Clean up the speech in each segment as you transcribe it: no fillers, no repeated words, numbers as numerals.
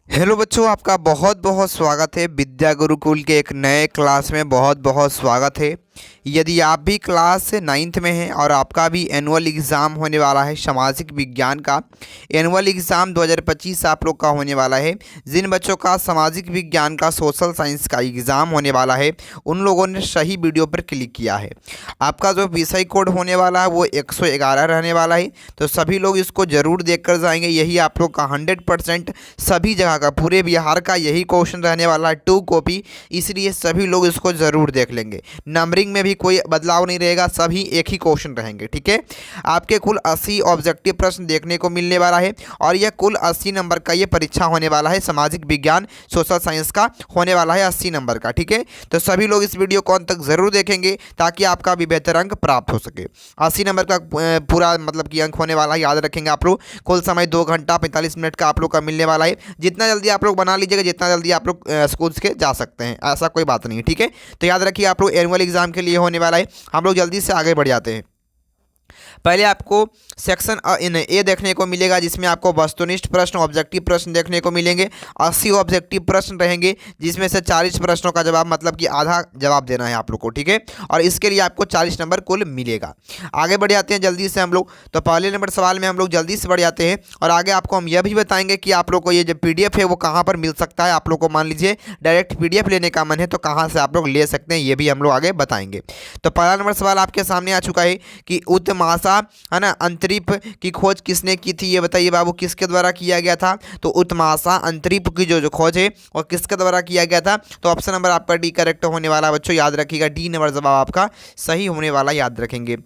Hello बच्चों, आपका बहुत बहुत स्वागत है विद्या गुरुकुल के एक नए क्लास में। बहुत बहुत स्वागत है। यदि आप भी क्लास 9th में हैं और आपका भी एनुअल एग्ज़ाम होने वाला है सामाजिक विज्ञान का, एनुअल एग्ज़ाम 2025 आप लोग का होने वाला है। जिन बच्चों का सामाजिक विज्ञान का सोशल साइंस का एग्ज़ाम होने वाला है उन लोगों ने सही वीडियो पर क्लिक किया है। आपका जो विषय कोड होने वाला है वो 111 रहने वाला है, तो सभी लोग इसको ज़रूर देख कर जाएंगे। यही आप लोग का 100% सभी जगह का, पूरे बिहार का यही क्वेश्चन रहने वाला है, 2 कॉपी। इसलिए सभी लोग इसको ज़रूर देख लेंगे। नंबरिंग में भी कोई बदलाव नहीं रहेगा, सभी एक ही क्वेश्चन रहेंगे। ठीक है, आपके कुल 80 ऑब्जेक्टिव प्रश्न देखने को मिलने वाला है और यह कुल 80 नंबर का ये परीक्षा होने वाला है। सामाजिक विज्ञान सोशल साइंस का होने वाला है 80 नंबर का। ठीक है, तो सभी लोग इस वीडियो को अंत तक ज़रूर देखेंगे ताकि आपका भी बेहतर अंक प्राप्त हो सके। 80 नंबर का पूरा मतलब कि अंक होने वाला है, याद रखेंगे आप लोग। कुल समय 2 घंटा 45 मिनट का आप लोग का मिलने वाला है। जितना जल्दी आप लोग बना लीजिएगा, जितना जल्दी आप लोग स्कूल के जा सकते हैं, ऐसा कोई बात नहीं है। ठीक है, तो याद रखिए आप लोग एनुअल एग्जाम के लिए होने वाला है। हम लोग जल्दी से आगे बढ़ जाते हैं। पहले आपको सेक्शन ए देखने को मिलेगा, जिसमें आपको वस्तुनिष्ठ प्रश्न ऑब्जेक्टिव प्रश्न देखने को मिलेंगे। 80 ऑब्जेक्टिव प्रश्न रहेंगे, जिसमें से 40 प्रश्नों का जवाब मतलब कि आधा जवाब देना है आप लोग को। ठीक है, और इसके लिए आपको 40 नंबर कुल मिलेगा। आगे बढ़ जाते हैं जल्दी से हम लोग। तो पहले नंबर सवाल में हम लोग जल्दी से बढ़ जाते हैं और आगे आपको हम यह भी बताएंगे कि आप लोग को ये जो PDF है वो कहाँ पर मिल सकता है। आप लोग को मान लीजिए डायरेक्ट PDF लेने का मन है तो कहाँ से आप लोग ले सकते हैं, ये भी हम लोग आगे बताएंगे। तो पहला नंबर सवाल आपके सामने आ चुका है कि उत्तमाशा है ना अंतरिप की खोज किसने की थी, ये बताइए बाबू, किसके द्वारा किया गया था। तो उत्तमाशा अंतरिप की जो खोज है और किसके द्वारा किया गया था। तो ऑप्शन नंबर आपका डी करेक्ट होने वाला है बच्चों, याद रखिएगा। डी नंबर जवाब आपका सही होने वाला, याद रखेंगे।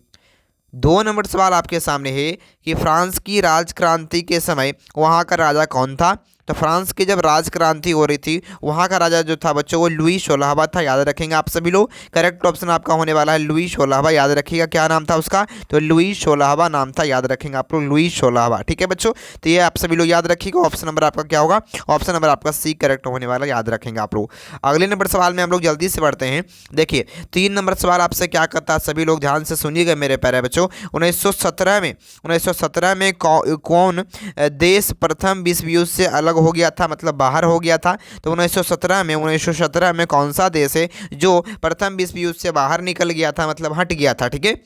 2 नंबर सवाल आपके सामने है कि फ्रांस की राजक्रांति के समय वहाँ का राजा कौन था। तो फ्रांस की जब राजक्रांति हो रही थी वहाँ का राजा जो था बच्चों वो लुई 16वां था, याद रखेंगे आप सभी लोग। करेक्ट ऑप्शन आपका होने वाला है लुई 16वां, याद रखिएगा। क्या नाम था उसका, तो लुई 16वां नाम था, याद रखेंगे आप लोग, लुई 16वां। ठीक है बच्चों, तो ये आप सभी लोग याद रखिएगा। ऑप्शन नंबर आपका क्या होगा, ऑप्शन नंबर आपका सी करेक्ट होने वाला, याद रखेंगे आप लोग। अगले नंबर सवाल में हम लोग जल्दी से बढ़ते हैं। देखिए 3 नंबर सवाल आपसे क्या करता है, सभी लोग ध्यान से सुनिएगा मेरे प्यारे बच्चों। 1917 में कौन देश प्रथम विश्व युद्ध से अलग हो गया था, मतलब बाहर हो गया था। तो 1917 में कौन सा देश है जो प्रथम विश्व युद्ध से बाहर निकल गया था, मतलब हट गया था। ठीक है,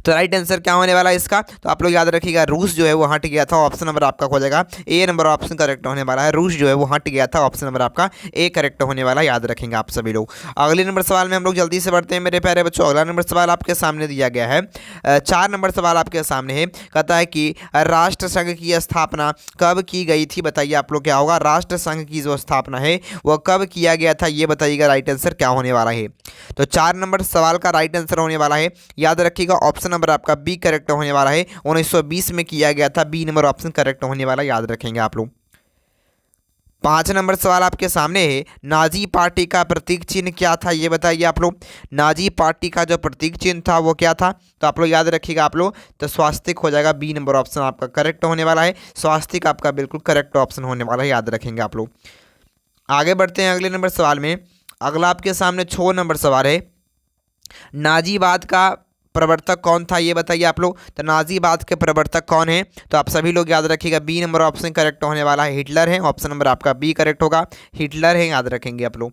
तो राइट आंसर क्या होने वाला है इसका, तो आप लोग याद रखिएगा रूस जो है वो हट गया था। ऑप्शन नंबर आपका हो जाएगा ए नंबर ऑप्शन करेक्ट होने वाला है। रूस जो है वो हट गया था, ऑप्शन नंबर आपका ए करेक्ट होने वाला, याद रखेंगे आप सभी लोग। अगले नंबर सवाल में हम लोग जल्दी से बढ़ते हैं मेरे प्यारे बच्चों। अगला नंबर सवाल आपके सामने दिया गया है, 4 नंबर सवाल आपके सामने है। कहता है कि राष्ट्र संघ की स्थापना कब की गई थी, बताइए आप लोग क्या होगा। राष्ट्र संघ की जो स्थापना है वह कब किया गया था, ये बताइएगा राइट आंसर क्या होने वाला है। तो 4 नंबर सवाल का राइट आंसर होने वाला है, याद रखिएगा। ऑप्शन नंबर आपका बी करेक्ट होने वाला है, 1920 में किया गया था। बी नंबर ऑप्शन करेक्ट होने वाला, याद रखेंगे आप लोग। 5 नंबर सवाल आपके सामने है, नाजी पार्टी का प्रतीक चिन्ह क्या था, ये बताइए आप लोग। नाजी पार्टी का जो प्रतीक चिन्ह था वो क्या था, तो आप लोग याद रखिएगा आप लोग। तो स्वास्तिक हो जाएगा, बी नंबर ऑप्शन आपका करेक्ट होने वाला है। स्वास्तिक आपका बिल्कुल करेक्ट ऑप्शन होने वाला है, याद रखेंगे आप लोग। आगे बढ़ते हैं अगले नंबर सवाल में। अगला आपके सामने 6 नंबर सवाल है, नाजीवाद का प्रवर्तक कौन था, ये बताइए आप लोग। तो नाजीवाद के प्रवर्तक कौन है, तो आप सभी लोग याद रखिएगा बी नंबर ऑप्शन करेक्ट होने वाला है, हिटलर है। ऑप्शन नंबर आपका बी करेक्ट होगा, हिटलर है, याद रखेंगे आप लोग।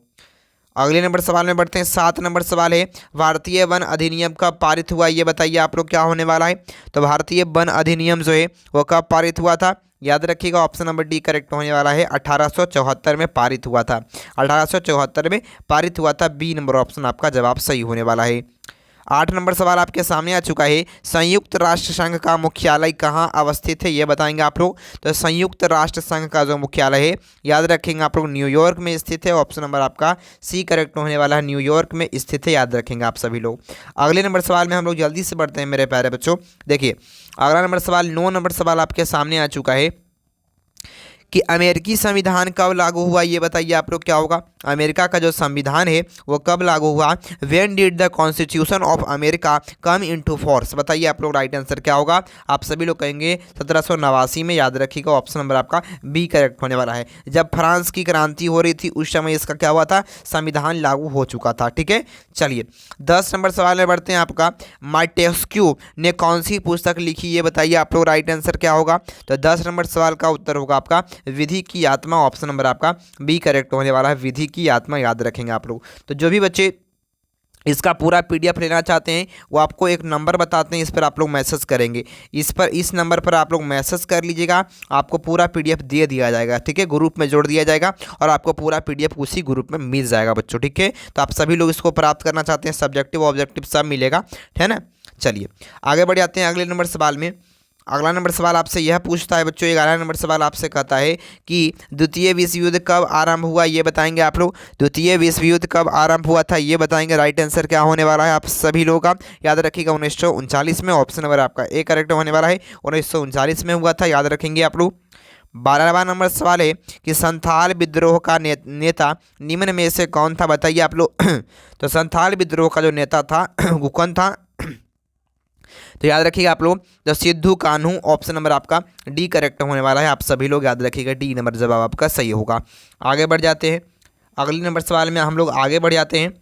अगले नंबर सवाल में बढ़ते हैं। 7 नंबर सवाल है, भारतीय वन अधिनियम कब पारित हुआ, ये बताइए आप लोग क्या होने वाला है। तो भारतीय वन अधिनियम जो है वो कब पारित हुआ था, याद रखिएगा। ऑप्शन नंबर डी करेक्ट होने वाला है, 1874 में पारित हुआ था। 1874 में पारित हुआ था, बी नंबर ऑप्शन आपका जवाब सही होने वाला है। 8 नंबर सवाल आपके सामने आ चुका है, संयुक्त राष्ट्र संघ का मुख्यालय कहाँ अवस्थित है, ये बताएंगे आप लोग। तो संयुक्त राष्ट्र संघ का जो मुख्यालय है, याद रखेंगे आप लोग, न्यूयॉर्क में स्थित है। ऑप्शन नंबर आपका सी करेक्ट होने वाला है, न्यूयॉर्क में स्थित है, याद रखेंगे आप सभी लोग। अगले नंबर सवाल में हम लोग जल्दी से बढ़ते हैं मेरे प्यारे बच्चों। देखिए अगला नंबर सवाल 9 नंबर सवाल आपके सामने आ चुका है कि अमेरिकी संविधान कब लागू हुआ, ये बताइए आप लोग क्या होगा। अमेरिका का जो संविधान है वो कब लागू हुआ? When did the constitution of America come into force? बताइए आप लोग, राइट आंसर क्या होगा? आप सभी लोग कहेंगे 1789 में। याद रखिएगा, ऑप्शन नंबर आपका बी करेक्ट होने वाला है। जब फ्रांस की क्रांति हो रही थी उस समय इसका क्या हुआ था? संविधान लागू हो चुका था। ठीक है, चलिए 10 नंबर सवाल में बढ़ते हैं। आपका मार्टेस्क्यू ने कौन सी पुस्तक लिखी, ये बताइए आप लोग, राइट आंसर क्या होगा? तो 10 नंबर सवाल का उत्तर होगा आपका विधि की आत्मा। ऑप्शन नंबर आपका बी करेक्ट होने वाला है, विधि की आत्मा। याद रखेंगे आप लोग। तो जो भी बच्चे इसका पूरा पीडीएफ लेना चाहते हैं वो आपको एक नंबर बताते हैं, इस पर आप लोग मैसेज करेंगे। इस नंबर पर आप लोग मैसेज कर लीजिएगा, आपको पूरा पीडीएफ दे दिया जाएगा। ठीक है, ग्रुप में जोड़ दिया जाएगा और आपको पूरा पीडीएफ उसी ग्रुप में मिल जाएगा बच्चों। ठीक है, तो आप सभी लोग इसको प्राप्त करना चाहते हैं, सब्जेक्टिव ऑब्जेक्टिव सब मिलेगा, है ना। चलिए आगे बढ़ जाते हैं अगले नंबर सवाल में। अगला नंबर सवाल आपसे यह पूछता है बच्चों, 11 नंबर सवाल आपसे कहता है कि द्वितीय विश्व युद्ध कब आरंभ हुआ, ये बताएंगे आप लोग। द्वितीय विश्व युद्ध कब आरंभ हुआ था ये बताएंगे। राइट आंसर क्या होने वाला है आप सभी लोगों का? याद रखिएगा 1939 में। ऑप्शन नंबर आपका ए करेक्ट होने वाला है, 1939 में हुआ था। याद रखेंगे आप लोग। 12वां नंबर सवाल है कि संथाल विद्रोह का नेता निम्न में से कौन था, बताइए आप लोग। तो संथाल विद्रोह का जो नेता था वो कौन था? तो याद रखिएगा आप लोग, तो सिद्धू कान्हू। ऑप्शन नंबर आपका डी करेक्ट होने वाला है। आप सभी लोग याद रखिएगा, डी नंबर जवाब आपका सही होगा। आगे बढ़ जाते हैं अगले नंबर सवाल में, हम लोग आगे बढ़ जाते हैं।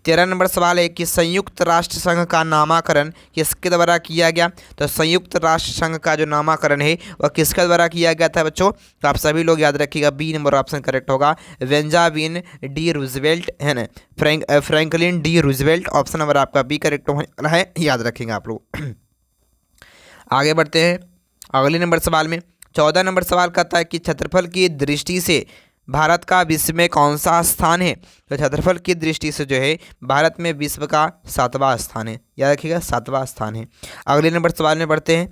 13 नंबर सवाल है कि संयुक्त राष्ट्र संघ का नामकरण किसके द्वारा किया गया? तो संयुक्त राष्ट्र संघ का जो नामकरण है वह किसके द्वारा किया गया था बच्चों? तो आप सभी लोग याद रखिएगा, बी नंबर ऑप्शन करेक्ट होगा, बेंजामिन डी रूजवेल्ट, है ना, Franklin D Roosevelt. Option number आपका बी करेक्ट है, याद रखेंगे आप लोग। आगे बढ़ते हैं अगले नंबर सवाल में। 14 नंबर सवाल कहता है कि क्षेत्रफल की दृष्टि से भारत का विश्व में कौन सा स्थान है? तो क्षेत्रफल की दृष्टि से जो है भारत में विश्व का 7वां स्थान है। याद रखिएगा 7वां स्थान है। अगले नंबर सवाल में बढ़ते हैं।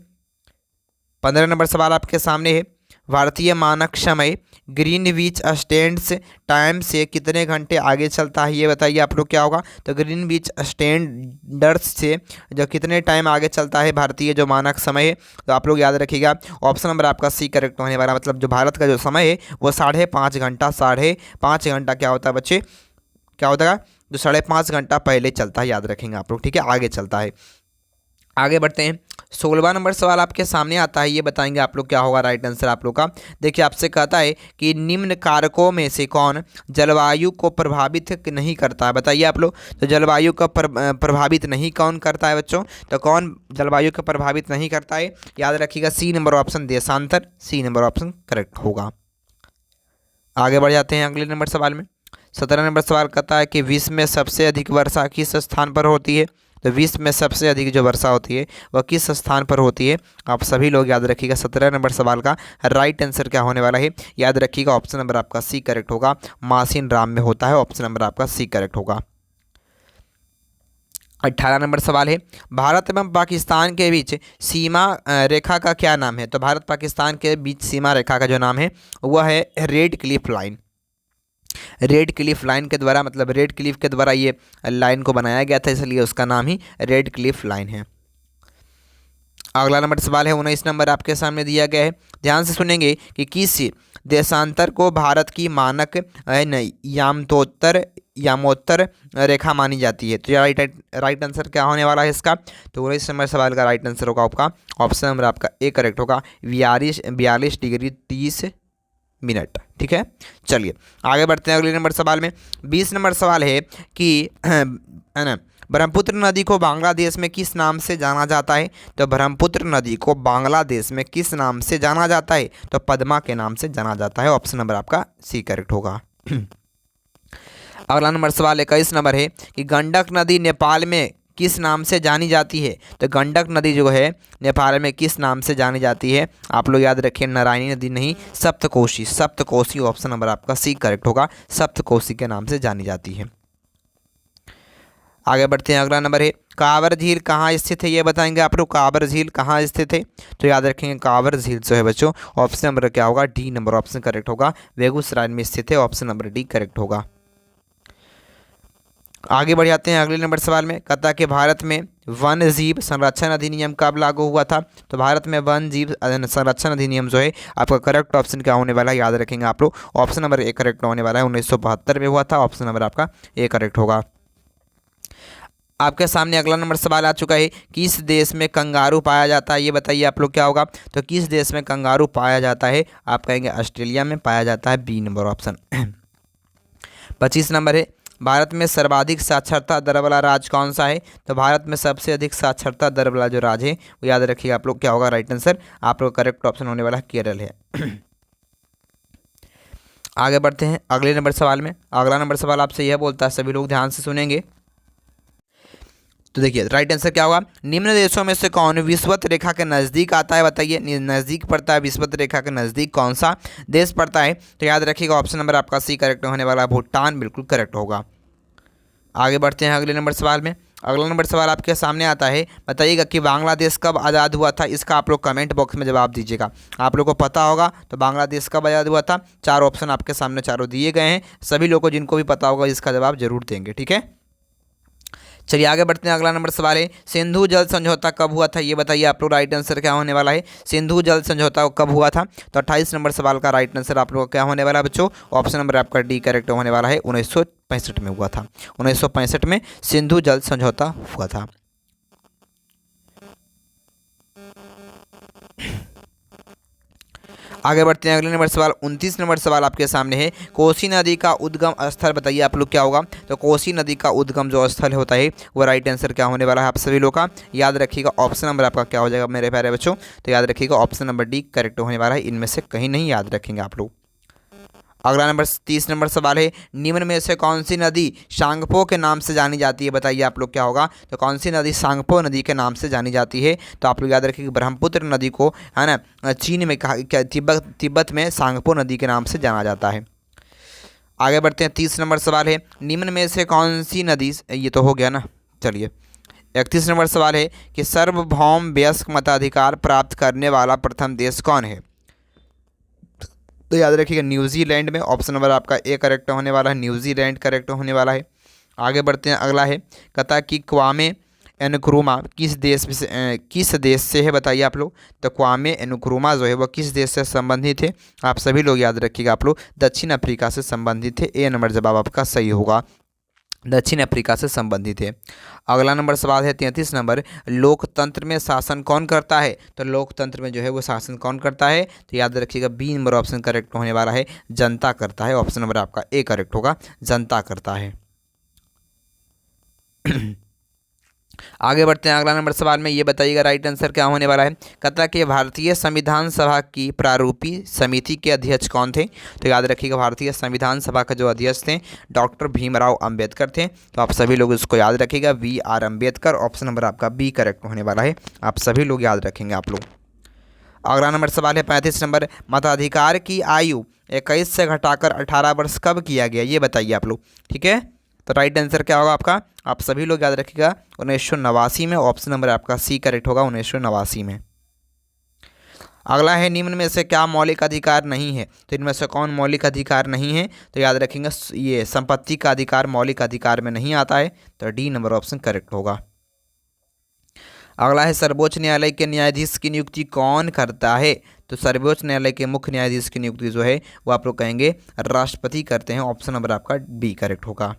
15 नंबर सवाल आपके सामने है। भारतीय मानक समय ग्रीनविच स्टैंडर्ड टाइम से कितने घंटे आगे चलता है, ये बताइए आप लोग क्या होगा? तो ग्रीनविच स्टैंडर्ड्स से जो कितने टाइम आगे चलता है भारतीय जो मानक समय है, तो आप लोग याद रखिएगा ऑप्शन नंबर आपका सी करेक्ट होने वाला। मतलब जो भारत का जो समय है वो 5.5 घंटा, 5.5 घंटा क्या होता है बच्चे, क्या होता है? जो 5.5 घंटा पहले चलता है। याद रखेंगे आप लोग। ठीक है, आगे चलता है। आगे बढ़ते हैं। 16वां नंबर सवाल आपके सामने आता है, ये बताएंगे आप लोग क्या होगा राइट आंसर आप लोग का। देखिए आपसे कहता है कि निम्न कारकों में से कौन जलवायु को प्रभावित नहीं करता है, बताइए आप लोग। तो जलवायु को प्रभावित नहीं कौन करता है बच्चों? तो कौन जलवायु को प्रभावित नहीं करता है? याद रखिएगा सी नंबर ऑप्शन देशांतर, सी नंबर ऑप्शन करेक्ट होगा। आगे बढ़ जाते हैं अगले नंबर सवाल में। 17 नंबर सवाल कहता है कि विश्व में सबसे अधिक वर्षा किस स्थान पर होती है? तो विश्व में सबसे अधिक जो वर्षा होती है वह किस स्थान पर होती है? आप सभी लोग याद रखिएगा। 17 नंबर सवाल का राइट आंसर क्या होने वाला है? याद रखिएगा ऑप्शन नंबर आपका सी करेक्ट होगा, मासिन राम में होता है। ऑप्शन नंबर आपका सी करेक्ट होगा। 18 नंबर सवाल है, भारत एवं पाकिस्तान के बीच सीमा रेखा का क्या नाम है? तो भारत पाकिस्तान के बीच सीमा रेखा का जो नाम है वह है red Cliff line. Red Cliff line के द्वारा, मतलब रेड क्लिफ के द्वारा ये लाइन को बनाया गया था, इसलिए उसका नाम ही रेड क्लिफ लाइन है। अगला नंबर सवाल है 19 नंबर आपके सामने दिया गया है। ध्यान से सुनेंगे कि किस देशांतर को भारत की मानक यामोत्तर रेखा मानी जाती है? तो राइट आंसर क्या होने वाला है इसका? तो 19 नंबर सवाल का राइट आंसर होगा आपका ऑप्शन नंबर आपका ए करेक्ट होगा, 42 डिग्री 30 मिनट। ठीक है, चलिए आगे बढ़ते हैं अगले नंबर सवाल में। 20 नंबर सवाल है कि है ना, ब्रह्मपुत्र नदी को बांग्लादेश में किस नाम से जाना जाता है? तो ब्रह्मपुत्र नदी को बांग्लादेश में किस नाम से जाना जाता है? तो पद्मा के नाम से जाना जाता है। ऑप्शन नंबर आपका सी करेक्ट होगा। अगला नंबर सवाल 21 नंबर है कि गंडक नदी नेपाल में किस नाम से जानी जाती है? तो गंडक नदी जो है नेपाल में किस नाम से जानी जाती है? आप लोग याद रखिए, नारायणी नदी नहीं, सप्तकोशी। सप्तकोशी ऑप्शन नंबर आपका सी करेक्ट होगा, सप्तकोशी के नाम से जानी जाती है। आगे बढ़ते हैं अगला नंबर है, कांवर झील कहाँ स्थित है? ये बताएंगे आप लोग, कांवर झील कहाँ स्थित है? तो याद रखेंगे कांवर झील जो है बच्चों ऑप्शन नंबर क्या होगा? डी नंबर ऑप्शन करेक्ट होगा, बेगूसराय में स्थित है। ऑप्शन नंबर डी करेक्ट होगा। आगे बढ़ जाते हैं अगले नंबर सवाल में। कहता है कि भारत में वन जीव संरक्षण अधिनियम कब लागू हुआ था? तो भारत में वन जीव संरक्षण अधिनियम जो है आपका करेक्ट ऑप्शन क्या होने वाला है, याद रखेंगे आप लोग। ऑप्शन नंबर ए करेक्ट होने वाला है, 1972 में हुआ था। ऑप्शन नंबर आपका ए करेक्ट होगा। आपके सामने अगला नंबर सवाल आ चुका है, किस देश में कंगारू पाया जाता है? ये बताइए आप लोग क्या होगा। तो किस देश में कंगारू पाया जाता है? आप कहेंगे ऑस्ट्रेलिया में पाया जाता है, बी नंबर ऑप्शन। 25 नंबर है, भारत में सर्वाधिक साक्षरता दर वाला राज्य कौन सा है? तो भारत में सबसे अधिक साक्षरता दर वाला जो राज्य है वो याद रखिएगा आप लोग क्या होगा, राइट आंसर आप लोग करेक्ट ऑप्शन होने वाला केरल है। आगे बढ़ते हैं अगले नंबर सवाल में। अगला नंबर सवाल आपसे यह बोलता है, सभी लोग ध्यान से सुनेंगे। तो देखिए राइट आंसर क्या होगा, निम्न देशों में से कौन विषुवत रेखा के नज़दीक आता है? बताइए, नज़दीक पड़ता है विषुवत रेखा के नज़दीक कौन सा देश पड़ता है? तो याद रखिएगा ऑप्शन नंबर आपका सी करेक्ट होने वाला है, भूटान बिल्कुल करेक्ट होगा। आगे बढ़ते हैं अगले नंबर सवाल में। अगला नंबर सवाल आपके सामने आता है, बताइएगा कि बांग्लादेश कब आज़ाद हुआ था? इसका आप लोग कमेंट बॉक्स में जवाब दीजिएगा। आप लोग को पता होगा तो बांग्लादेश कब आज़ाद हुआ था? चार ऑप्शन आपके सामने चारों दिए गए हैं, सभी लोगों को जिनको भी पता होगा इसका जवाब जरूर देंगे, ठीक है। चलिए आगे बढ़ते हैं। अगला नंबर सवाल है, सिंधु जल समझौता कब हुआ था? ये बताइए आप लोग, राइट आंसर क्या होने वाला है? सिंधु जल समझौता कब हुआ था? तो 28 नंबर सवाल का राइट आंसर आप लोग क्या होने वाला है बच्चों? ऑप्शन नंबर आपका डी करेक्ट होने वाला है, 1965 में हुआ था। 1965 में सिंधु जल समझौता हुआ था। आगे बढ़ते हैं अगले नंबर सवाल। 29 नंबर सवाल आपके सामने है, कोसी नदी का उद्गम स्थल बताइए आप लोग क्या होगा। तो कोसी नदी का उद्गम जो स्थल होता है वो राइट आंसर क्या होने वाला है आप सभी लोग का, याद रखिएगा ऑप्शन नंबर आपका क्या हो जाएगा मेरे प्यारे बच्चों। तो याद रखिएगा ऑप्शन नंबर डी करेक्ट होने वाला है, इनमें से कहीं नहीं, याद रखेंगे आप लोग। अगला नंबर 30 नंबर सवाल है, निम्न में से कौन सी नदी सांगपो के नाम से जानी जाती है? बताइए आप लोग क्या होगा। तो कौन सी नदी सांगपो नदी के नाम से जानी जाती है? तो आप लोग याद रखिए ब्रह्मपुत्र नदी को है ना चीन में कहा, क्या तिब्बत में सांगपो नदी के नाम से जाना जाता है। आगे बढ़ते हैं 30 नंबर सवाल है, निम्न में से कौन सी नदी, ये तो हो गया ना। चलिए 31 नंबर सवाल है कि सार्वभौम वयस्क मताधिकार प्राप्त करने वाला प्रथम देश कौन है? तो याद रखिएगा न्यूजीलैंड में, ऑप्शन नंबर आपका ए करेक्ट होने वाला है, न्यूजीलैंड करेक्ट होने वाला है। आगे बढ़ते हैं अगला है, कहता कि क्वामे एनक्रुमा किस देश से है? बताइए आप लोग। तो क्वामे एनक्रुमा जो है वह किस देश से संबंधित है? आप सभी लोग याद रखिएगा आप लोग, दक्षिण अफ्रीका से संबंधित है। ए नंबर जवाब आपका सही होगा, दक्षिण अफ्रीका से संबंधित है। अगला नंबर सवाल है 33 नंबर, लोकतंत्र में शासन कौन करता है? तो लोकतंत्र में जो है वो शासन कौन करता है? तो याद रखिएगा बी नंबर ऑप्शन करेक्ट होने वाला है, जनता करता है। ऑप्शन नंबर आपका ए करेक्ट होगा, जनता करता है। आगे बढ़ते हैं अगला नंबर सवाल में, ये बताइएगा राइट आंसर क्या होने वाला है। कहता है कि भारतीय संविधान सभा की प्रारूपी समिति के अध्यक्ष कौन थे? तो याद रखिएगा भारतीय संविधान सभा के जो अध्यक्ष थे डॉक्टर भीमराव अंबेडकर थे। तो आप सभी लोग इसको याद रखिएगा, B R Ambedkar. Option number आपका बी करेक्ट होने वाला है, आप सभी लोग याद रखेंगे आप लोग। अगला नंबर सवाल है 35 नंबर, मताधिकार की आयु 21 से घटाकर 18 वर्ष कब किया गया? ये बताइए आप लोग, ठीक है। तो राइट आंसर क्या होगा आपका, आप सभी लोग याद रखिएगा 1989 में। ऑप्शन नंबर आपका सी करेक्ट होगा, 1989 में। अगला है, निम्न में से क्या मौलिक अधिकार नहीं है? तो इनमें से कौन मौलिक अधिकार नहीं है? तो याद रखेंगे ये संपत्ति का अधिकार मौलिक अधिकार में नहीं आता है, तो डी नंबर ऑप्शन करेक्ट होगा। अगला है, सर्वोच्च न्यायालय के न्यायाधीश की नियुक्ति कौन करता है? तो सर्वोच्च न्यायालय के मुख्य न्यायाधीश की नियुक्ति जो है वो आप लोग कहेंगे राष्ट्रपति करते हैं। ऑप्शन नंबर आपका बी करेक्ट होगा।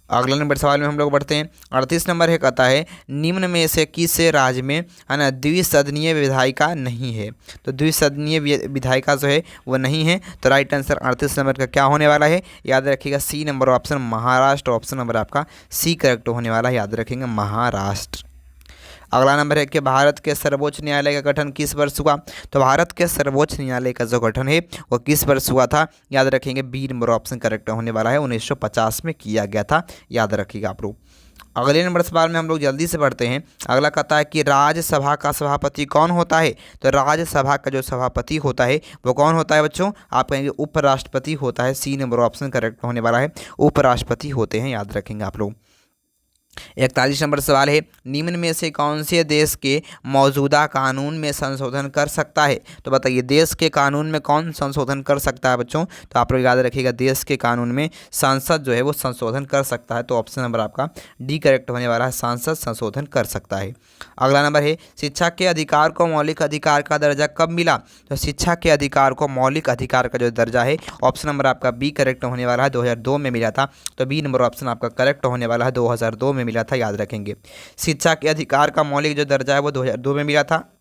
अगला नंबर सवाल में हम लोग बढ़ते हैं। 38 नंबर है, कहता है निम्न में से किस राज्य में है ना द्विसदनीय विधायिका नहीं है? तो द्विसदनीय विधायिका जो है वो नहीं है। तो राइट आंसर 38 नंबर का क्या होने वाला है? याद रखिएगा C number option Maharashtra. Option number आपका सी करेक्ट होने वाला है, याद रखेंगे महाराष्ट्र। अगला नंबर है कि भारत के सर्वोच्च न्यायालय का गठन किस वर्ष हुआ? तो भारत के सर्वोच्च न्यायालय का जो गठन है वो किस वर्ष हुआ था? याद रखेंगे बी नंबर ऑप्शन करेक्ट होने वाला है, 1950 में किया गया था, याद रखिएगा आप लोग। अगले नंबर सवाल में हम लोग जल्दी से पढ़ते हैं। अगला कहता है कि राज्यसभा का सभापति कौन होता है? तो राज्यसभा का जो सभापति होता है वो कौन होता है बच्चों? आप कहेंगे उपराष्ट्रपति होता है। सी नंबर ऑप्शन करेक्ट होने वाला है, उपराष्ट्रपति होते हैं, याद रखेंगे आप लोग। 41 नंबर सवाल है, निम्न में से कौन से देश के मौजूदा कानून में संशोधन कर सकता है? तो बताइए देश के कानून में कौन संशोधन कर सकता है बच्चों? तो आप लोग याद रखिएगा देश के कानून में संसद जो है वो संशोधन कर सकता है। तो ऑप्शन नंबर आपका डी करेक्ट होने वाला है, सांसद संशोधन कर सकता है। अगला नंबर है, शिक्षा के अधिकार को मौलिक अधिकार का दर्जा कब मिला? तो शिक्षा के अधिकार को मौलिक अधिकार का जो दर्जा है ऑप्शन नंबर आपका बी करेक्ट होने वाला है, 2002 में मिला था। तो बी नंबर ऑप्शन आपका करेक्ट होने वाला है, 2002 में मिला था, याद रखेंगे। शिक्षा के अधिकार का मौलिक जो दर्जा है वो 2002 में मिला था।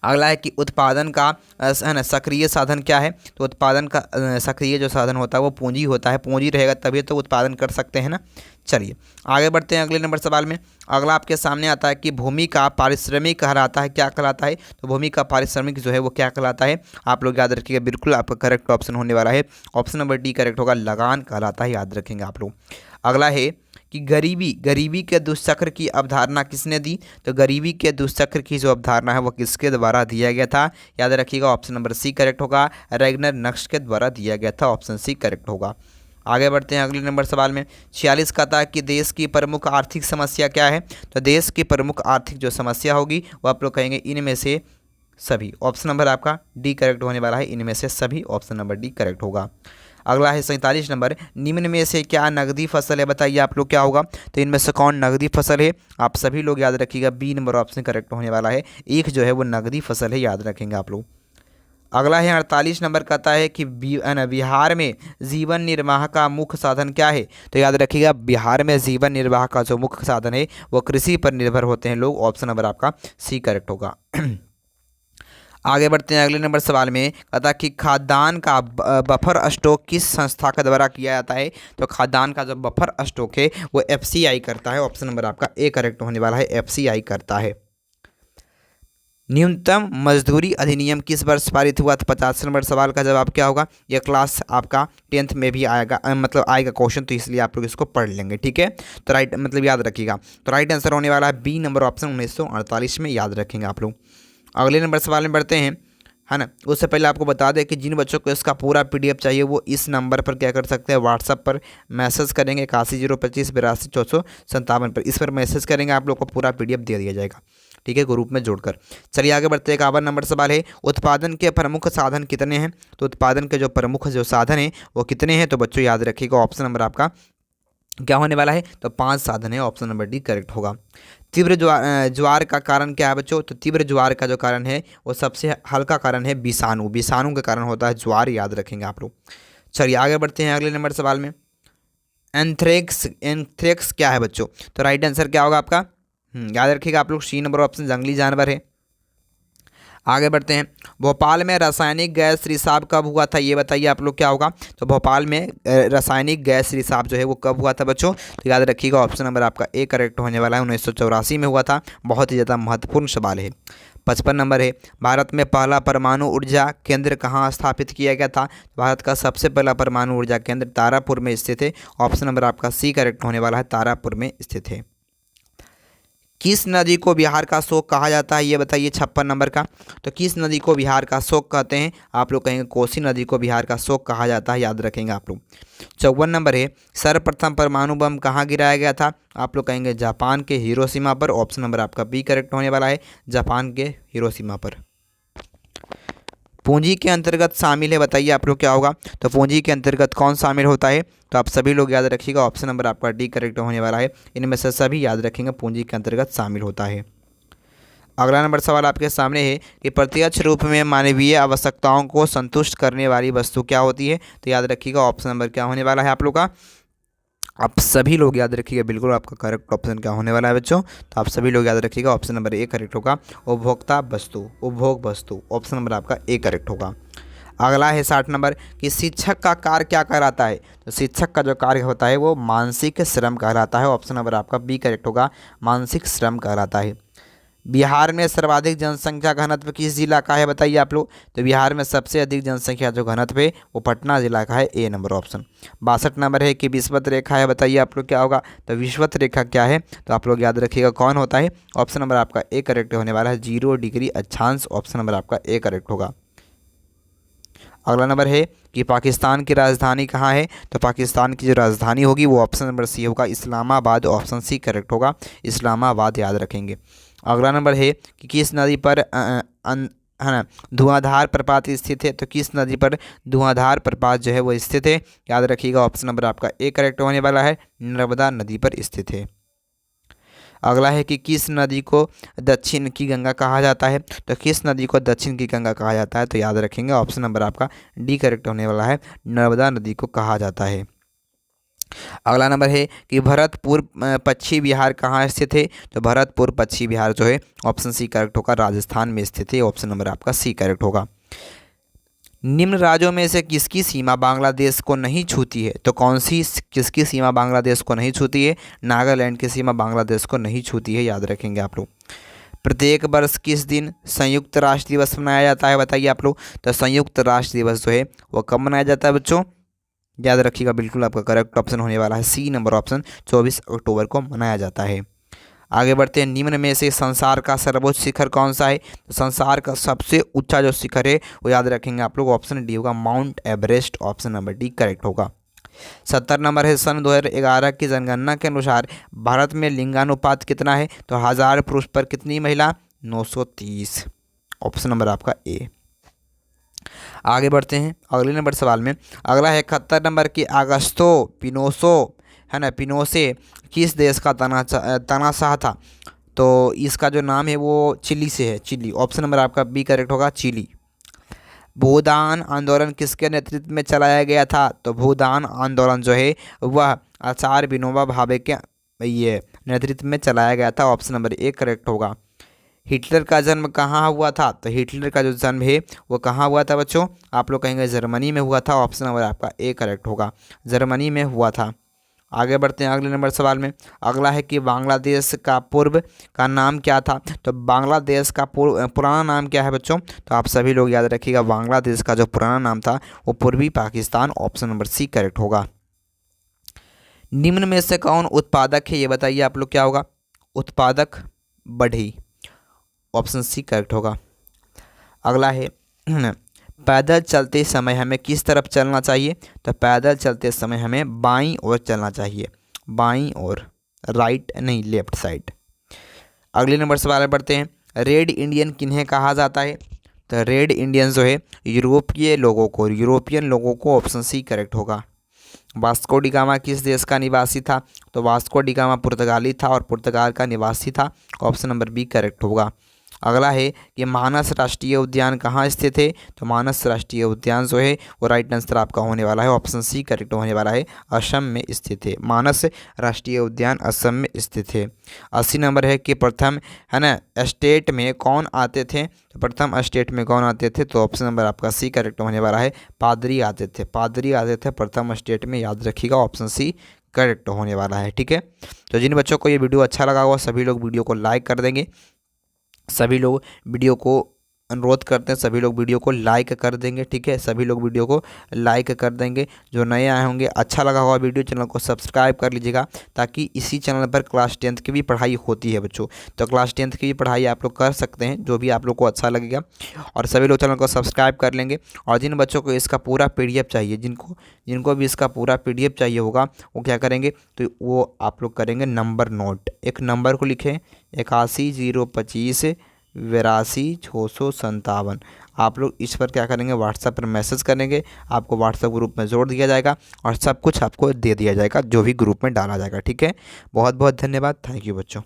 अगला है कि उत्पादन का है ना सक्रिय साधन क्या है? तो उत्पादन का सक्रिय जो साधन होता है वो पूंजी होता है। पूंजी रहेगा तभी तो उत्पादन कर सकते हैं ना। चलिए आगे बढ़ते हैं अगले नंबर सवाल में। अगला आपके सामने आता है कि भूमि का पारिश्रमिक कहलाता है, क्या कहलाता है? तो भूमि का पारिश्रमिक जो है वो क्या कहलाता है? आप लोग याद रखिएगा, बिल्कुल आपका करेक्ट ऑप्शन होने वाला है, ऑप्शन नंबर डी करेक्ट होगा, लगान कहलाता है, याद रखेंगे आप लोग। अगला है कि गरीबी के दुष्चक्र की अवधारणा किसने दी? तो गरीबी के दुष्चक्र की जो अवधारणा है वो किसके द्वारा दिया गया था? याद रखिएगा ऑप्शन नंबर सी करेक्ट होगा, रैगनर नक्श के द्वारा दिया गया था, ऑप्शन सी करेक्ट होगा। आगे बढ़ते हैं अगले नंबर सवाल में। 46 का था कि देश की प्रमुख आर्थिक समस्या क्या है? तो देश की प्रमुख आर्थिक जो समस्या होगी वो आप लोग कहेंगे इनमें से सभी, ऑप्शन नंबर आपका डी करेक्ट होने वाला है, इनमें से सभी, ऑप्शन नंबर डी करेक्ट होगा। अगला है 47 नंबर, निम्न में से क्या नकदी फसल है? बताइए आप लोग क्या होगा? तो इनमें से कौन नकदी फसल है? आप सभी लोग याद रखिएगा बी नंबर ऑप्शन करेक्ट होने वाला है, एक जो है वो नकदी फसल है, याद रखेंगे आप लोग। अगला है 48 नंबर, कहता है कि बिहार में जीवन निर्वाह का मुख्य साधन क्या है? तो याद रखिएगा बिहार में जीवन निर्वाह का जो मुख्य साधन है वो कृषि पर निर्भर होते हैं लोग, ऑप्शन नंबर आपका सी करेक्ट होगा। आगे बढ़ते हैं अगले नंबर सवाल में। कहता कि खाद्यान्न का बफर स्टॉक किस संस्था के द्वारा किया जाता है? तो खाद्यान्न का जो बफर स्टॉक है वो एफसीआई करता है, ऑप्शन नंबर आपका ए करेक्ट होने वाला है, एफसीआई करता है। न्यूनतम मजदूरी अधिनियम किस वर्ष पारित हुआ? तो 50 नंबर सवाल का जवाब क्या होगा? यह क्लास आपका 10th में भी आएगा, मतलब आएगा क्वेश्चन, तो इसलिए आप लोग इसको पढ़ लेंगे, ठीक है। तो राइट मतलब याद रखिएगा, तो राइट आंसर होने वाला है बी नंबर ऑप्शन 1948 में, याद रखेंगे आप लोग। अगले नंबर सवाल में बढ़ते हैं, है ना। उससे पहले आपको बता दें कि जिन बच्चों को इसका पूरा पीडीएफ चाहिए वो इस नंबर पर क्या कर सकते हैं, व्हाट्सअप पर मैसेज करेंगे 8102258257 पर, इस पर मैसेज करेंगे, आप लोग को पूरा पीडीएफ दे दिया जाएगा, ठीक है, ग्रुप में जोड़कर। चलिए आगे बढ़ते हैं। 51 नंबर सवाल है, उत्पादन के प्रमुख साधन कितने हैं? तो उत्पादन के जो प्रमुख जो साधन हैं वो कितने हैं? तो बच्चों याद रखिएगा ऑप्शन नंबर आपका क्या होने वाला है? तो 5 साधन है, ऑप्शन नंबर डी करेक्ट होगा। तीव्र ज्वार का कारण क्या है बच्चों? तो तीव्र ज्वार का जो कारण है वो सबसे हल्का कारण है विषाणु, विषाणु के कारण होता है ज्वार, याद रखेंगे आप लोग। चलिए आगे बढ़ते हैं अगले नंबर सवाल में। एंथ्रेक्स क्या है बच्चों? तो राइट आंसर क्या होगा आपका? याद रखिएगा आप लोग, सी नंबर ऑप्शन जंगली जानवर है। आगे बढ़ते हैं। भोपाल में रासायनिक गैस रिसाव कब हुआ था? ये बताइए आप लोग क्या होगा? तो भोपाल में रासायनिक गैस रिसाव जो है वो कब हुआ था बच्चों? तो याद रखिएगा ऑप्शन नंबर आपका ए करेक्ट होने वाला है, 1984 में हुआ था। बहुत ही ज़्यादा महत्वपूर्ण सवाल है। 55 नंबर है, भारत में पहला परमाणु ऊर्जा केंद्र कहाँ स्थापित किया गया था? भारत का सबसे पहला परमाणु ऊर्जा केंद्र तारापुर में स्थित है, ऑप्शन नंबर आपका सी करेक्ट होने वाला है, तारापुर में स्थित है। किस नदी को बिहार का शोक कहा जाता है? ये बताइए 56 नंबर का। तो किस नदी को बिहार का शोक कहते हैं? आप लोग कहेंगे कोसी नदी को बिहार का शोक कहा जाता है, याद रखेंगे आप लोग। 54 नंबर है, सर्वप्रथम परमाणु बम कहाँ गिराया गया था? आप लोग कहेंगे जापान के हिरोशिमा पर, ऑप्शन नंबर आपका बी करेक्ट होने वाला है, जापान के हिरोशिमा पर। पूंजी के अंतर्गत शामिल है, बताइए आप लोग क्या होगा? तो पूंजी के अंतर्गत कौन शामिल होता है? तो आप सभी लोग याद रखिएगा ऑप्शन नंबर आपका डी करेक्ट होने वाला है, इनमें से सभी याद रखेंगे पूंजी के अंतर्गत शामिल होता है। अगला नंबर सवाल आपके सामने है कि प्रत्यक्ष रूप में मानवीय आवश्यकताओं को संतुष्ट करने वाली वस्तु क्या होती है? तो याद रखिएगा ऑप्शन नंबर क्या होने वाला है आप लोग का? आप सभी लोग याद रखिएगा, बिल्कुल आपका करेक्ट ऑप्शन क्या होने वाला है बच्चों? तो आप सभी लोग याद रखिएगा ऑप्शन नंबर ए करेक्ट होगा, उपभोक्ता वस्तु, उपभोग वस्तु, ऑप्शन नंबर आपका ए करेक्ट होगा। अगला है 60 नंबर कि शिक्षक का कार्य क्या कहलाता है? तो शिक्षक का जो कार्य होता है वो मानसिक श्रम कहलाता है, ऑप्शन नंबर आपका बी करेक्ट होगा, मानसिक श्रम कहलाता है। बिहार में सर्वाधिक जनसंख्या घनत्व किस जिला का है? बताइए आप लोग। तो बिहार में सबसे अधिक जनसंख्या जो घनत्व है वो पटना जिला का है, ए नंबर ऑप्शन। 62 नंबर है कि विषुवत रेखा है, बताइए आप लोग क्या होगा? तो विषुवत रेखा क्या है? तो आप लोग याद रखिएगा कौन होता है? ऑप्शन नंबर आपका ए करेक्ट होने वाला है, 0 डिग्री अक्षांश, ऑप्शन नंबर आपका ए करेक्ट होगा। अगला नंबर है कि पाकिस्तान की राजधानी कहाँ है, तो पाकिस्तान की जो राजधानी होगी वो ऑप्शन नंबर सी होगा, इस्लामाबाद। ऑप्शन सी करेक्ट होगा, इस्लामाबाद याद रखेंगे। अगला नंबर है कि किस नदी पर है ना धुआंधार प्रपात स्थित है, तो किस नदी पर धुआंधार प्रपात जो है वो स्थित है, याद रखिएगा। ऑप्शन नंबर आपका ए करेक्ट होने वाला है, नर्मदा नदी पर स्थित है। अगला है कि किस नदी को दक्षिण की गंगा कहा जाता है, तो किस नदी को दक्षिण की गंगा कहा जाता है, तो याद रखेंगे ऑप्शन नंबर आपका डी करेक्ट होने वाला है, नर्मदा नदी को कहा जाता है। अगला नंबर है कि भरतपुर पश्चिमी बिहार कहाँ स्थित है, तो भरतपुर पश्चिमी बिहार जो है ऑप्शन सी करेक्ट होगा, राजस्थान में स्थित है। ऑप्शन नंबर आपका सी करेक्ट होगा। निम्न राज्यों में से किसकी सीमा बांग्लादेश को नहीं छूती है, तो कौन सी किसकी सीमा बांग्लादेश को नहीं छूती है, नागालैंड की सीमा बांग्लादेश को नहीं छूती है, याद रखेंगे आप लोग। प्रत्येक वर्ष किस दिन संयुक्त राष्ट्र दिवस मनाया जाता है, बताइए आप लोग। तो संयुक्त राष्ट्र दिवस जो है वो कब मनाया जाता है बच्चों, याद रखिएगा, बिल्कुल आपका करेक्ट ऑप्शन होने वाला है सी नंबर ऑप्शन, 24 अक्टूबर को मनाया जाता है। आगे बढ़ते हैं, निम्न में से संसार का सर्वोच्च शिखर कौन सा है, तो संसार का सबसे ऊंचा जो शिखर है वो याद रखेंगे आप लोग, ऑप्शन डी होगा, mount Everest. Option number D correct होगा। 70 नंबर है, सन 2011 की जनगणना के अनुसार भारत में लिंगानुपात कितना है, तो 1000 पुरुष पर कितनी महिला, 930। ऑप्शन नंबर आपका ए। आगे बढ़ते हैं अगले नंबर सवाल में। अगला है 71 नंबर की अगस्तो पिनोसो है ना, पिनोसे किस देश का तानाशाह था, तो इसका जो नाम है वो चिली से है, चिली। ऑप्शन नंबर आपका बी करेक्ट होगा, चिली। भूदान आंदोलन किसके नेतृत्व में चलाया गया था, तो भूदान आंदोलन जो है वह आचार्य विनोबा भावे के ये नेतृत्व में चलाया गया था। ऑप्शन नंबर ए करेक्ट होगा। हिटलर का जन्म कहाँ हुआ था, तो हिटलर का जो जन्म है वो कहाँ हुआ था बच्चों, आप लोग कहेंगे जर्मनी में हुआ था। ऑप्शन नंबर आपका ए करेक्ट होगा, जर्मनी में हुआ था। आगे बढ़ते हैं अगले नंबर सवाल में। अगला है कि बांग्लादेश का पूर्व का नाम क्या था, तो बांग्लादेश का पुराना नाम क्या है बच्चों, तो आप सभी लोग याद रखिएगा, बांग्लादेश का जो पुराना नाम था वो पूर्वी Pakistan. Option number C correct होगा। निम्न में से कौन उत्पादक है, ये बताइए आप लोग, क्या होगा, उत्पादक बढ़ी। ऑप्शन सी करेक्ट होगा। अगला है पैदल चलते समय हमें किस तरफ चलना चाहिए, तो पैदल चलते समय हमें बाईं ओर चलना चाहिए, बाईं ओर, राइट नहीं, लेफ्ट साइड। अगले नंबर सवाल बढ़ते हैं, रेड इंडियन किन्हें कहा जाता है, तो रेड इंडियन जो है यूरोपीय लोगों को। ऑप्शन सी करेक्ट होगा। वास्को डी गामा किस देश का निवासी था, तो वास्को डी गामा पुर्तगाली था और पुर्तगाल का निवासी था। ऑप्शन नंबर बी करेक्ट होगा। अगला है कि मानस राष्ट्रीय उद्यान कहाँ स्थित है, तो मानस राष्ट्रीय उद्यान जो है वो राइट आंसर आपका होने वाला है, ऑप्शन सी करेक्ट होने वाला है, असम में स्थित है। मानस राष्ट्रीय उद्यान असम में स्थित है। 80 नंबर है कि प्रथम है ना स्टेट में कौन आते थे, तो प्रथम स्टेट में कौन आते थे, तो ऑप्शन नंबर आपका सी करेक्ट होने वाला है, पादरी आते थे, पादरी आते थे प्रथम स्टेट में, याद रखिएगा, ऑप्शन सी करेक्ट होने वाला है। ठीक है, तो जिन बच्चों को ये वीडियो अच्छा लगा हुआ सभी लोग वीडियो को लाइक कर देंगे, सभी लोग वीडियो को अनुरोध करते हैं, सभी लोग वीडियो को लाइक कर देंगे। ठीक है, सभी लोग वीडियो को लाइक कर देंगे। जो नए आए होंगे, अच्छा लगा हुआ वीडियो, चैनल को सब्सक्राइब कर लीजिएगा, ताकि इसी चैनल पर क्लास 10th की भी पढ़ाई होती है बच्चों, तो क्लास 10th की भी पढ़ाई आप लोग कर सकते हैं, जो भी आप लोग को अच्छा लगेगा। और सभी लोग चैनल को सब्सक्राइब कर लेंगे। और जिन बच्चों को इसका पूरा PDF चाहिए, जिनको भी इसका पूरा PDF चाहिए होगा, वो क्या करेंगे, तो वो आप लोग करेंगे नंबर नोट। एक नंबर को लिखें, 81 025 82 657। आप लोग इस पर क्या करेंगे, व्हाट्सएप पर मैसेज करेंगे, आपको व्हाट्सएप ग्रुप में जोड़ दिया जाएगा और सब कुछ आपको दे दिया जाएगा जो भी ग्रुप में डाला जाएगा। ठीक है, बहुत बहुत धन्यवाद, थैंक यू बच्चों।